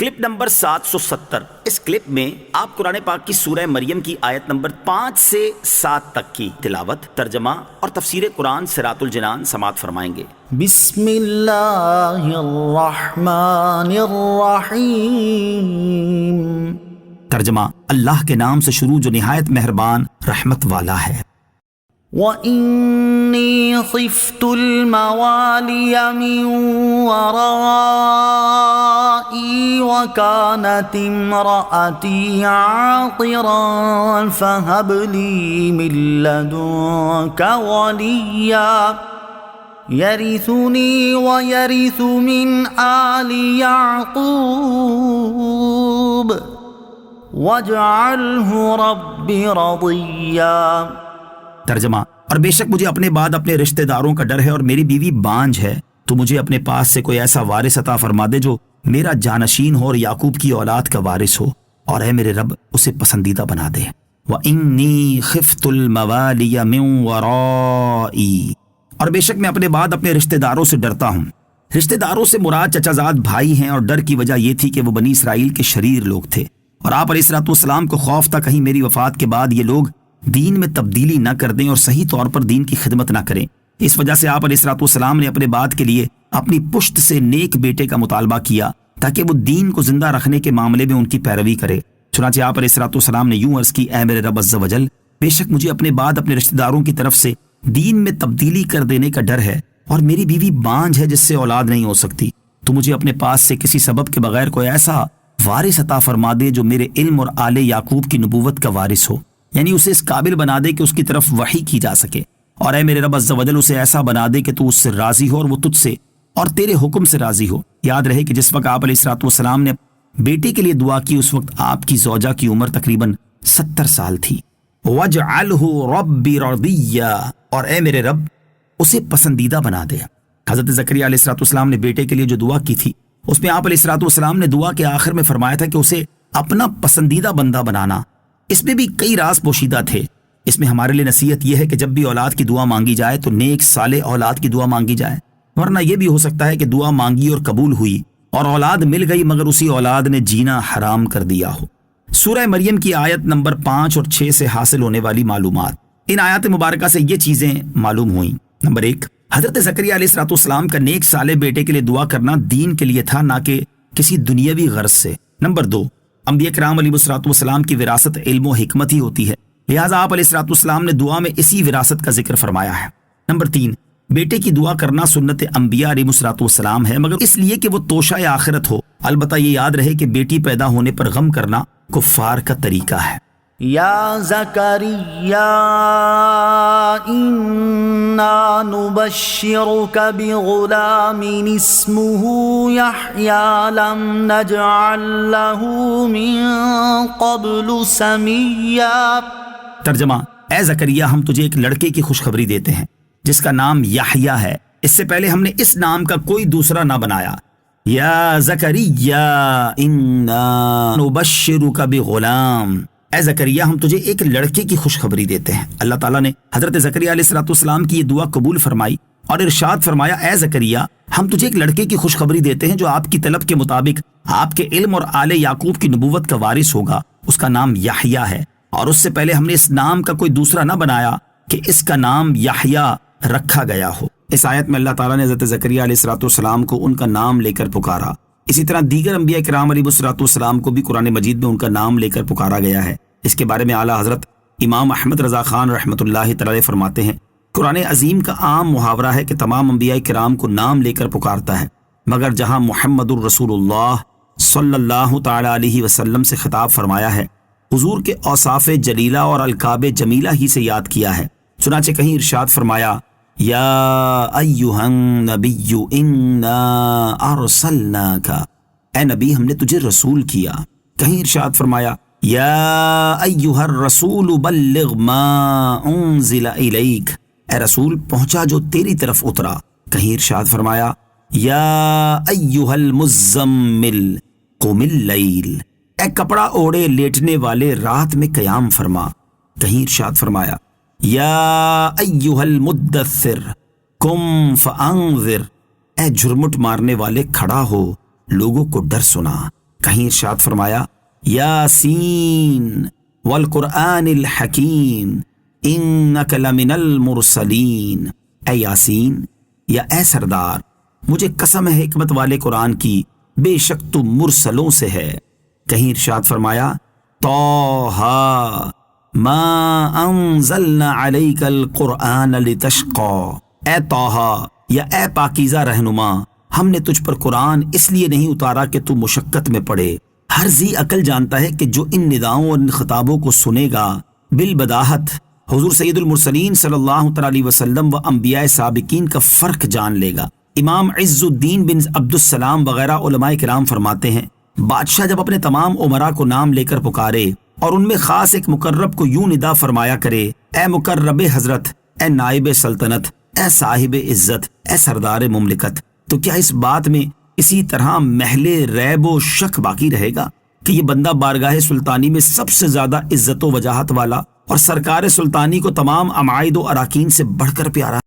Clip number 770۔ اس clip میں آپ قرآن پاک کی سورہ مریم کی آیت نمبر 5 سے 7 تک کی تلاوت، ترجمہ اور تفسیر قرآن صراط الجنان سماعت فرمائیں گے۔ بسم اللہ الرحمن الرحیم۔ ترجمہ، اللہ کے نام سے شروع جو نہایت مہربان رحمت والا ہے۔ وَإِنِّي خِفْتُ الْمَوَالِيَ مِنْ وَرَائِي وَكَانَتِ امْرَأَتِي عَاقِرًا فَهَبْ لِي مِن لَّدُنكَ وَلِيًّا يَرِثُنِي وَيَرِثُ مِنْ آلِ يَعْقُوبَ وَاجْعَلْهُ رَبِّ رَضِيًّا۔ ترجمہ، اور بے شک مجھے اپنے بعد اپنے رشتہ داروں کا ڈر ہے اور میری بیوی بانجھ ہے، تو مجھے اپنے پاس سے کوئی ایسا وارث عطا فرما دے جو میرا جانشین ہو اور یعقوب کی اولاد کا وارث ہو، اور اے میرے رب اسے پسندیدہ بنا دے۔ وَإِنِّي خِفْتُ الْمَوَالِيَ مِن وَرَائِي، اور بے شک میں اپنے بعد اپنے رشتہ داروں سے ڈرتا ہوں۔ رشتہ داروں سے مراد چچا زاد بھائی ہیں، اور ڈر کی وجہ یہ تھی کہ وہ بنی اسرائیل کے شریر لوگ تھے، اور آپ علیہ السلام کو خوف تھا کہیں میری وفات کے بعد یہ لوگ دین میں تبدیلی نہ کر دیں اور صحیح طور پر دین کی خدمت نہ کریں۔ اس وجہ سے آپ علیہ السلام نے اپنے بعد کے لیے اپنی پشت سے نیک بیٹے کا مطالبہ کیا تاکہ وہ دین کو زندہ رکھنے کے معاملے میں ان کی پیروی کرے۔ چنانچہ آپ علیہ السلام نے یوں عرض کی، اے میرے رب عز و جل، بے شک مجھے اپنے بعد اپنے رشتہ داروں کی طرف سے دین میں تبدیلی کر دینے کا ڈر ہے، اور میری بیوی بانجھ ہے جس سے اولاد نہیں ہو سکتی، تو مجھے اپنے پاس سے کسی سبب کے بغیر کوئی ایسا وارث عطا فرما دے جو میرے علم اور آل یعقوب کی نبوت کا وارث ہو، یعنی اسے اس قابل بنا دے کہ اس کی طرف وحی کی جا سکے، اور اے میرے رب عز و جل اسے ایسا بنا دے کہ تو اس سے راضی ہو اور وہ تجھ سے اور تیرے حکم سے راضی ہو۔ یاد رہے کہ جس وقت آپ علیہ السلام نے بیٹے کے لیے دعا کی اس وقت آپ کی زوجہ کی عمر تقریباً 70 سال تھی۔ وَاجْعَلْهُ رَبِّ رَضِيًّا، اور اے میرے رب اسے پسندیدہ بنا دے۔ حضرت زکریا علیہ السلام نے بیٹے کے لیے جو دعا کی تھی اس میں آپ علیہ السلام نے دعا کے آخر میں فرمایا تھا کہ اسے اپنا پسندیدہ بندہ بنانا۔ اس میں بھی کئی راز پوشیدہ تھے۔ اس میں ہمارے لیے نصیحت یہ ہے کہ جب بھی اولاد کی دعا مانگی جائے تو نیک صالح اولاد کی دعا مانگی جائے، ورنہ یہ بھی ہو سکتا ہے کہ دعا مانگی اور قبول ہوئی اور اولاد مل گئی مگر اسی اولاد نے جینا حرام کر دیا ہو۔ سورہ مریم کی آیت نمبر 5 اور 6 سے حاصل ہونے والی معلومات۔ ان آیات مبارکہ سے یہ چیزیں معلوم ہوئیں۔ نمبر 1، حضرت زکریا علیہ السلام کا نیک صالح بیٹے کے لیے دعا کرنا دین کے لیے تھا، نہ کہ کسی دنیاوی غرض سے۔ نمبر 2، انبیاء کرام علیہ السلام کی وراثت علم و حکمت ہی ہوتی ہے، لہٰذا آپ علیہ السلام نے دعا میں اسی وراثت کا ذکر فرمایا ہے۔ نمبر 3، بیٹے کی دعا کرنا سنت انبیاء علیہ السلام ہے، مگر اس لیے کہ وہ توشہ آخرت ہو۔ البتہ یہ یاد رہے کہ بیٹی پیدا ہونے پر غم کرنا کفار کا طریقہ ہے۔ یا زکریا انا نبشرک بغلام اسمہ یحیی لم نجعل له من قبل سمیا۔ ترجمہ، اے زکریا ہم تجھے ایک لڑکے کی خوشخبری دیتے ہیں جس کا نام یحییٰ ہے، اس سے پہلے ہم نے اس نام کا کوئی دوسرا نہ بنایا۔ یا زکریا انا نبشرک بغلام، اے زکریا ہم تجھے ایک لڑکے کی خوشخبری دیتے ہیں۔ اللہ تعالیٰ نے حضرت زکریا علیہ السلام کی یہ دعا قبول فرمائی اور ارشاد فرمایا، اے زکریا ہم تجھے ایک لڑکے کی خوشخبری دیتے ہیں جو آپ کی طلب کے مطابق آپ کے علم اور آل یعقوب کی نبوت کا وارث ہوگا، اس کا نام یحییٰ ہے، اور اس سے پہلے ہم نے اس نام کا کوئی دوسرا نہ بنایا کہ اس کا نام یحییٰ رکھا گیا ہو۔ اس آیت میں اللہ تعالیٰ نے حضرت زکریا علیہ السلام کو ان کا نام لے کر پکارا۔ اسی طرح دیگر انبیاء کرام علیہ السلام کو بھی قرآن مجید میں ان کا نام لے کر پکارا گیا ہے۔ اس کے بارے میں اعلیٰ حضرت امام احمد رضا خان رحمۃ اللہ تعالی فرماتے ہیں، قرآن عظیم کا عام محاورہ ہے کہ تمام انبیاء کرام کو نام لے کر پکارتا ہے، مگر جہاں محمد الرسول اللہ صلی اللہ تعالی علیہ وسلم سے خطاب فرمایا ہے، حضور کے اوصاف جلیلہ اور القاب جمیلہ ہی سے یاد کیا ہے۔ چنانچہ کہیں ارشاد فرمایا، یا ایہا النبی انا ارسلناک، اے نبی ہم نے تجھے رسول کیا۔ کہیں ارشاد فرمایا، یا ایہا الرسول بلغ ما انزل الیک، اے رسول پہنچا جو تیری طرف اترا۔ کہیں ارشاد فرمایا، یا ایہا المزمل قم اللیل، اے کپڑا اوڑے لیٹنے والے رات میں قیام فرما۔ کہیں ارشاد فرمایا، یا ایہا المدثر قم فانذر، اے جھرمٹ مارنے والے کھڑا ہو لوگوں کو ڈر سنا۔ کہیں ارشاد فرمایا یاسین والقرآن الحکیم انک لمن المرسلین، اے یاسین یا اے سردار، مجھے قسم ہے حکمت والے قرآن کی، بے شک تو مرسلوں سے ہے۔ کہیں ارشاد فرمایا طٰہٰ ما انزلنا علیک القرآن لتشقی، اے طٰہٰ یا اے پاکیزہ رہنما، ہم نے تجھ پر قرآن اس لیے نہیں اتارا کہ تو مشقت میں پڑے۔ ہر ذی عقل جانتا ہے کہ جو ان نداؤں اور ان خطابوں کو سنے گا بالبداہت حضور سید المرسلین صلی اللہ تعالی علیہ وسلم و انبیاء سابقین کا فرق جان لے گا۔ امام عز الدین بن عبد السلام وغیرہ علماء کرام فرماتے ہیں بادشاہ جب اپنے تمام امراء کو نام لے کر پکارے اور ان میں خاص ایک مقرب کو یوں ندا فرمایا کرے، اے مقرب حضرت، اے نائب سلطنت، اے صاحب عزت، اے سردار مملکت، تو کیا اس بات میں اسی طرح محل ریب و شک باقی رہے گا کہ یہ بندہ بارگاہ سلطانی میں سب سے زیادہ عزت و وجاہت والا اور سرکار سلطانی کو تمام عمائد و اراکین سے بڑھ کر پیارا